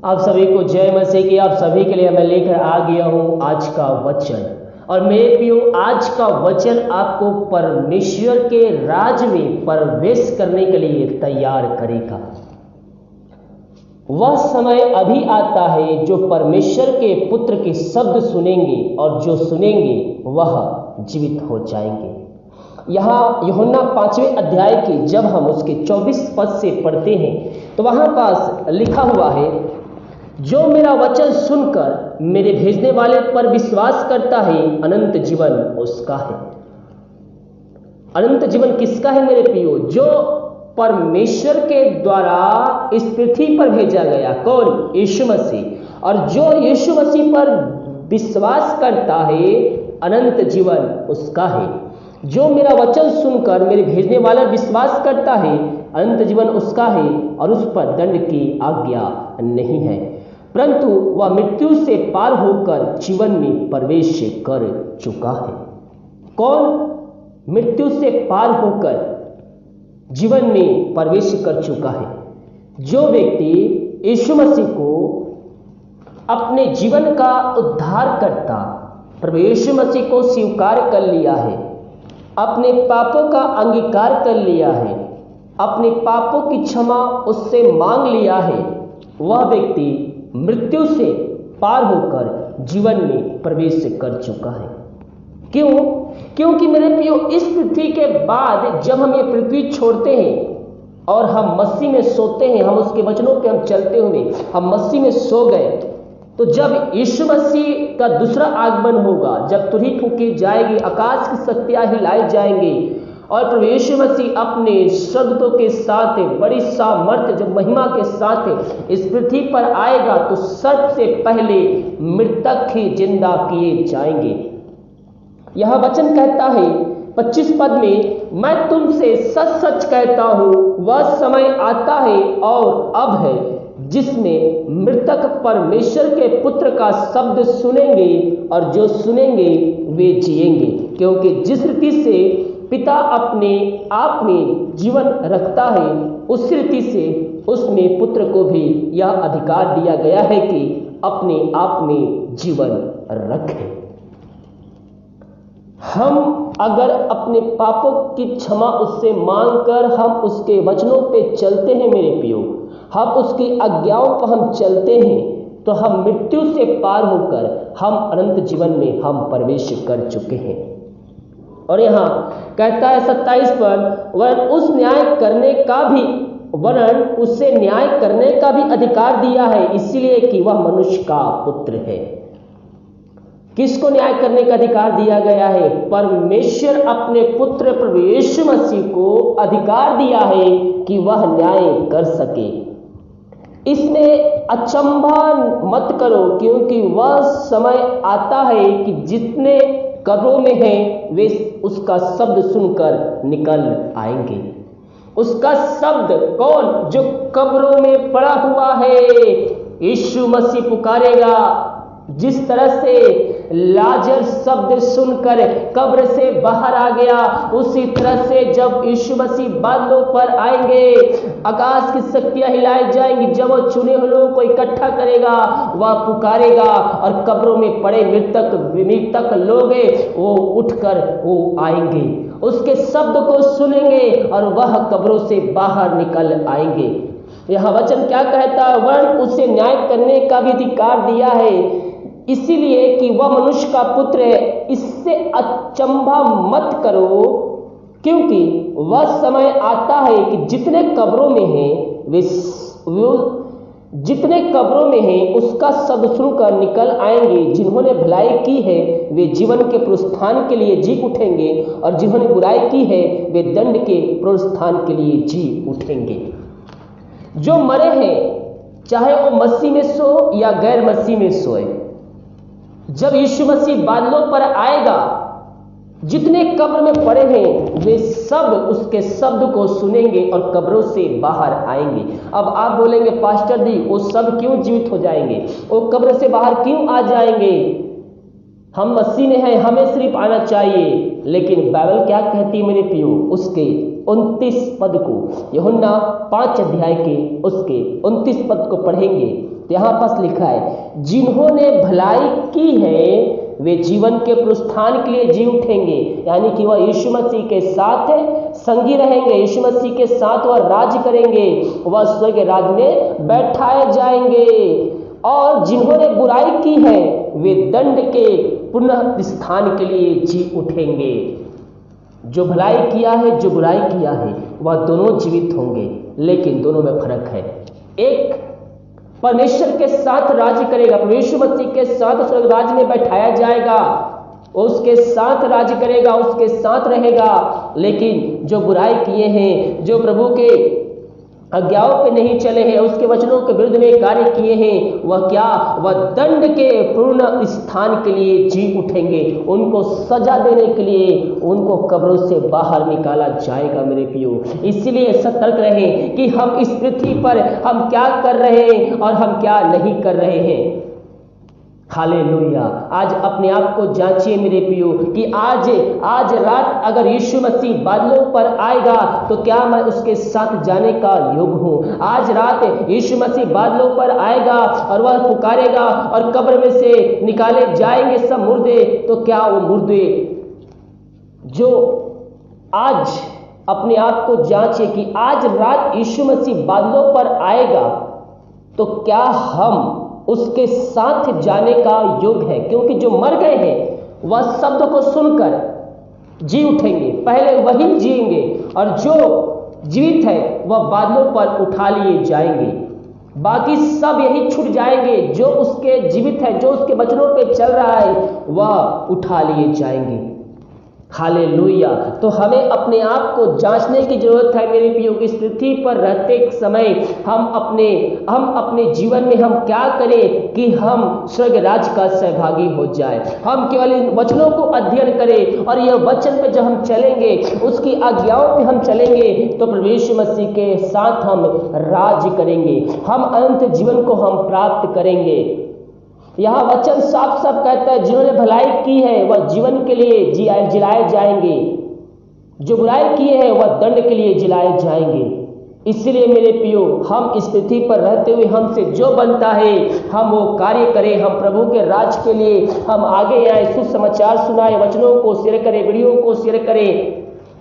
आप सभी को जय मसीह की। आप सभी के लिए मैं लेकर आ गया हूँ आज का वचन। और मेरे प्रियो, आज का वचन आपको परमेश्वर के राज में प्रवेश करने के लिए तैयार करेगा। वह समय अभी आता है जो परमेश्वर के पुत्र के शब्द सुनेंगे और जो सुनेंगे वह जीवित हो जाएंगे। यहाँ यूहन्ना 5वें अध्याय की जब हम उसके 24 पद से पढ़ते हैं तो वहाँ पास लिखा हुआ है, जो मेरा वचन सुनकर मेरे भेजने वाले पर विश्वास करता है अनंत जीवन उसका है। अनंत जीवन किसका है मेरे प्रियो? जो परमेश्वर के द्वारा इस पृथ्वी पर भेजा गया। कौन? यीशु मसीह। और जो यीशु मसीह पर विश्वास करता है अनंत जीवन उसका है। जो मेरा वचन सुनकर मेरे भेजने वाला विश्वास करता है अनंत जीवन उसका है और उस पर दंड की आज्ञा नहीं है, परंतु वह मृत्यु से पार होकर जीवन में प्रवेश कर चुका है। कौन? मृत्यु से पार होकर जीवन में प्रवेश कर चुका है। जो व्यक्ति यीशु मसीह को अपने जीवन का उद्धारकर्ता प्रभु यीशु मसीह को स्वीकार कर लिया है, अपने पापों का अंगीकार कर लिया है, अपने पापों की क्षमा उससे मांग लिया है, वह व्यक्ति मृत्यु से पार होकर जीवन में प्रवेश कर चुका है। क्यों? क्योंकि मेरे प्रियो, इस पृथ्वी के बाद जब हम ये पृथ्वी छोड़ते हैं और हम मसीह में सोते हैं, हम उसके वचनों पे हम चलते हुए हम मसीह में सो गए, तो जब यीशु मसीह का दूसरा आगमन होगा, जब तुरही फूंकी जाएगी, आकाश की शक्तियां हिलाई जाएंगी और प्रभु यीशु मसीह अपने स्वर्गदूतों के साथ बड़ी सामर्थ्य जब महिमा के साथ इस पृथ्वी पर आएगा तो सबसे पहले मृतक ही जिंदा किए जाएंगे। यह वचन कहता है 25 पद में, मैं तुमसे सच सच कहता हूं वह समय आता है और अब है जिसमें मृतक परमेश्वर के पुत्र का शब्द सुनेंगे और जो सुनेंगे वे जिएंगे। क्योंकि जिस रीति से पिता अपने आप में जीवन रखता है उस रीति से उसमें पुत्र को भी यह अधिकार दिया गया है कि अपने आप में जीवन रखे। हम अगर अपने पापों की क्षमा उससे मांगकर हम उसके वचनों पे चलते हैं मेरे प्रियो, हम उसकी आज्ञाओं पर हम चलते हैं, तो हम मृत्यु से पार होकर हम अनंत जीवन में हम प्रवेश कर चुके हैं। और यहाँ कहता है 27 पर, वरन उससे न्याय करने का भी अधिकार दिया है, इसलिए कि वह मनुष्य का पुत्र है। किसको न्याय करने का अधिकार दिया गया है? परमेश्वर अपने पुत्र प्रभु यीशु मसीह को अधिकार दिया है कि वह न्याय कर सके। इसमें अचंभा मत करो, क्योंकि वह समय आता है कि जितने कब्रों में हैं वे उसका शब्द सुनकर निकल आएंगे। उसका शब्द कौन? जो कब्रों में पड़ा हुआ है यीशु मसीह पुकारेगा। जिस तरह से लाजर शब्द सुनकर कब्र से बाहर आ गया, उसी तरह से जब यीशु मसीह बादलों पर आएंगे, आकाश की शक्तियां हिलाई जाएंगी, जब वो चुने हुए लोगों को इकट्ठा करेगा, वह पुकारेगा और कब्रों में पड़े मृतक लोग वो उठकर वो आएंगे, उसके शब्द को सुनेंगे और वह कब्रों से बाहर निकल आएंगे। यह वचन क्या कहता है? वरन उसे न्याय करने का भी अधिकार दिया है, इसीलिए कि वह मनुष्य का पुत्र है। इससे अचंभा मत करो, क्योंकि वह समय आता है कि जितने कब्रों में हैं उसका शब्द सुनकर निकल आएंगे। जिन्होंने भलाई की है वे जीवन के पुनरुत्थान के लिए जी उठेंगे और जिन्होंने बुराई की है वे दंड के पुनरुत्थान के लिए जी उठेंगे। जो मरे हैं, चाहे वो मसीह में सो या गैर मसीह में सोए, जब यीशु मसीह बादलों पर आएगा, जितने कब्र में पड़े हैं वे सब उसके शब्द को सुनेंगे और कब्रों से बाहर आएंगे। अब आप बोलेंगे, पास्टर जी वो सब क्यों जीवित हो जाएंगे, वो कब्र से बाहर क्यों आ जाएंगे? हम मसीह में हैं, हमें सिर्फ आना चाहिए। लेकिन बाइबल क्या कहती है मेरे प्रियो? उसके 29 पद को, यूहन्ना 5 अध्याय के उसके 29 पद को पढ़ेंगे तो यहाँ पास लिखा है जिन्होंने भलाई की है वे जीवन के प्रस्थान के लिए जी उठेंगे, यानी कि वह यीशु मसीह के साथ संगी रहेंगे, यीशु मसीह के साथ वह राज करेंगे, वह स्वर्ग राज्य में बैठाए जाएंगे। और जिन्होंने बुराई की है वे दंड के पुनः स्थान के लिए जी उठेंगे। जो भलाई किया है, जो बुराई किया है, वह दोनों जीवित होंगे, लेकिन दोनों में फर्क है। एक परमेश्वर के साथ राज्य करेगा, यीशु मसीह के साथ स्वर्ग राज्य में बैठाया जाएगा, उसके साथ राज्य करेगा, उसके साथ रहेगा। लेकिन जो बुराई किए हैं, जो प्रभु के आज्ञाओं पे नहीं चले हैं, उसके वचनों के विरुद्ध में कार्य किए हैं, वह क्या, वह दंड के पूर्ण स्थान के लिए जी उठेंगे। उनको सजा देने के लिए उनको कब्रों से बाहर निकाला जाएगा मेरे प्रियो। इसलिए सतर्क रहें कि हम इस पृथ्वी पर हम क्या कर रहे हैं और हम क्या नहीं कर रहे हैं। हालेलुया। आज अपने आप को जांचिए मेरे प्रियो कि आज रात अगर यीशु मसीह बादलों पर आएगा तो क्या मैं उसके साथ जाने का योग्य हूँ। आज रात यीशु मसीह बादलों पर आएगा और वह पुकारेगा और कब्र में से निकाले जाएंगे सब मुर्दे, तो क्या वो मुर्दे जो आज अपने आप को जांचिए कि आज रात यीशु मसीह बादलों पर आएगा तो क्या हम उसके साथ जाने का योग है। क्योंकि जो मर गए हैं वह शब्द को सुनकर जी उठेंगे, पहले वही जिएंगे, और जो जीवित है वह बादलों पर उठा लिए जाएंगे। बाकी सब यही छूट जाएंगे। जो उसके जीवित है, जो उसके वचनों पे चल रहा है, वह उठा लिए जाएंगे। हालेलुया। तो हमें अपने आप को जांचने की जरूरत है मेरे प्रियो। इस पृथ्वी पर रहते समय हम अपने जीवन में हम क्या करें कि हम स्वर्ग राज का सहभागी हो जाए। हम केवल इन वचनों को अध्ययन करें और यह वचन पे जब हम चलेंगे, उसकी आज्ञाओं पे हम चलेंगे, तो प्रभु यीशु मसीह के साथ हम राज करेंगे, हम अनंत जीवन को हम प्राप्त करेंगे। यहाँ वचन साफ साफ कहता है जिन्होंने भलाई की है वह जीवन के लिए जिलाए जाएंगे, जो बुराई किए हैं वह दंड के लिए जिलाए जाएंगे। इसलिए मेरे प्रियो, हम इस पृथ्वी पर रहते हुए हमसे जो बनता है हम वो कार्य करें। हम प्रभु के राज के लिए हम आगे आए, सुसमाचार सुनाए, वचनों को शेयर करें, वीडियो को शेयर करें,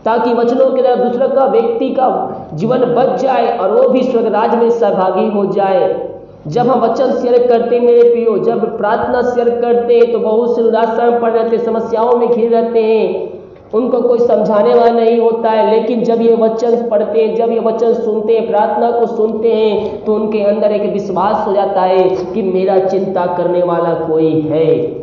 ताकि वचनों के द्वारा दूसरों का व्यक्ति का जीवन बच जाए और वो भी स्वर्ग राज में सहभागी हो जाए। जब हम वचन शेयर करते हैं मेरे प्रियो, जब प्रार्थना शेयर करते हैं, तो बहुत से निराशा में पड़ रहते, समस्याओं में घिर रहते हैं, उनको कोई समझाने वाला नहीं होता है। लेकिन जब ये वचन पढ़ते हैं, जब ये वचन सुनते हैं, प्रार्थना को सुनते हैं, तो उनके अंदर एक विश्वास हो जाता है कि मेरा चिंता करने वाला कोई है।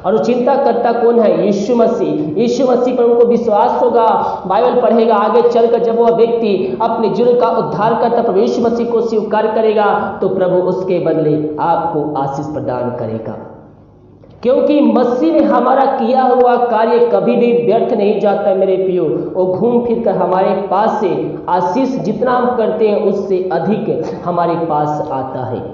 और वो चिंता करता कौन है? यीशु मसीह। यीशु मसीह पर उनको विश्वास होगा, बाइबल पढ़ेगा, आगे चलकर जब वह व्यक्ति अपने जीवन का उद्धार करता प्रभु यीशु मसीह को स्वीकार करेगा, तो प्रभु उसके बदले आपको आशीष प्रदान करेगा। क्योंकि मसीह ने हमारा किया हुआ कार्य कभी भी व्यर्थ नहीं जाता मेरे प्रियो। वो घूम फिर कर हमारे पास से आशीष जितना हम करते हैं उससे अधिक हमारे पास आता है।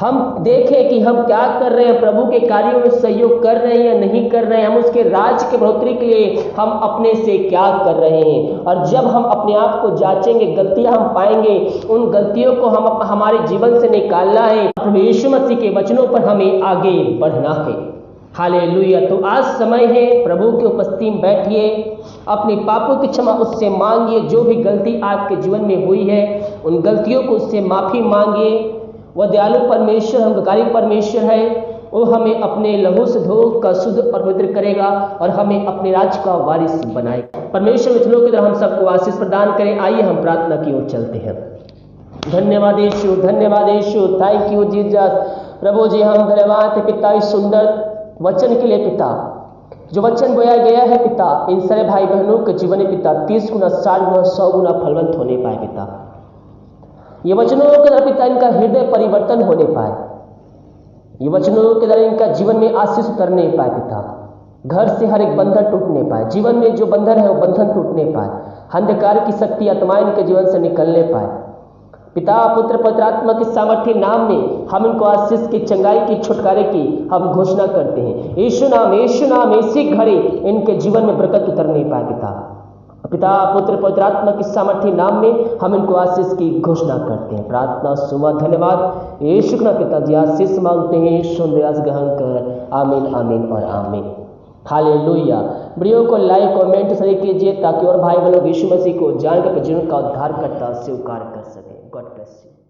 हम देखें कि हम क्या कर रहे हैं, प्रभु के कार्यों में सहयोग कर रहे हैं या नहीं कर रहे हैं, हम उसके राज के बढ़ोतरी के लिए हम अपने से क्या कर रहे हैं। और जब हम अपने आप को जांचेंगे, गलतियां हम पाएंगे, उन गलतियों को हम हमारे जीवन से निकालना है, प्रभु यीशु मसीह के वचनों पर हमें आगे बढ़ना है। हालेलुया। तो आज समय है, प्रभु की उपस्थिति में बैठिए, अपने पापों की क्षमा उससे मांगिए। जो भी गलती आपके जीवन में हुई है उन गलतियों को उससे माफी मांगिए। वह दयालु परमेश्वर, हमकारी परमेश्वर है। वो हमें अपने लहू से धो कर शुद्ध और पवित्र करेगा और हमें अपने राज का वारिस बनाएगा। परमेश्वर वचनों की तरह हम सबको आशीष प्रदान करें। आइए हम प्रार्थना की ओर चलते हैं। धन्यवाद यीशु, धन्यवाद यीशु, थैंक यू जीसस। प्रभु जी हम धन्यवाद पिता इस सुंदर वचन के लिए पिता, जो वचन बोया गया है पिता, इन सारे भाई बहनों के जीवन में पिता 30 गुना, 60 गुना, 100 गुना फलवंत होने पाए पिता। ये वचनों के द्वारा पिता इनका हृदय परिवर्तन होने पाए, ये वचनों के द्वारा इनका जीवन में आशीष उतरने पाए पिता। घर से हर एक बंधन टूटने पाए, जीवन में जो बंधन है वो बंधन टूटने पाए, अंधकार की शक्ति आत्माएं इनके जीवन से निकलने पाए पिता। पुत्र पवित्र आत्मा के सामर्थ्य नाम में हम इनको आशीष की, चंगाई की, छुटकारे की हम घोषणा करते हैं। यीशु नाम, इसी घड़ी इनके जीवन में बरकत उतरने पाए पिता। पिता पुत्र पवित्र आत्मा की सामर्थ्य नाम में हम इनको आशीष की घोषणा करते हैं। प्रार्थना सुबह धन्यवाद यीशु का पिता जी आशीष मांगते हैं, सुंदर ग्रहण कर। आमीन आमीन और आमीन। हालेलुया। वीडियो को लाइक कमेंट सही कीजिए ताकि और भाई बहनों यीशु मसीह को जानकर जीवन का उद्धार करता स्वीकार कर सकें। God bless you.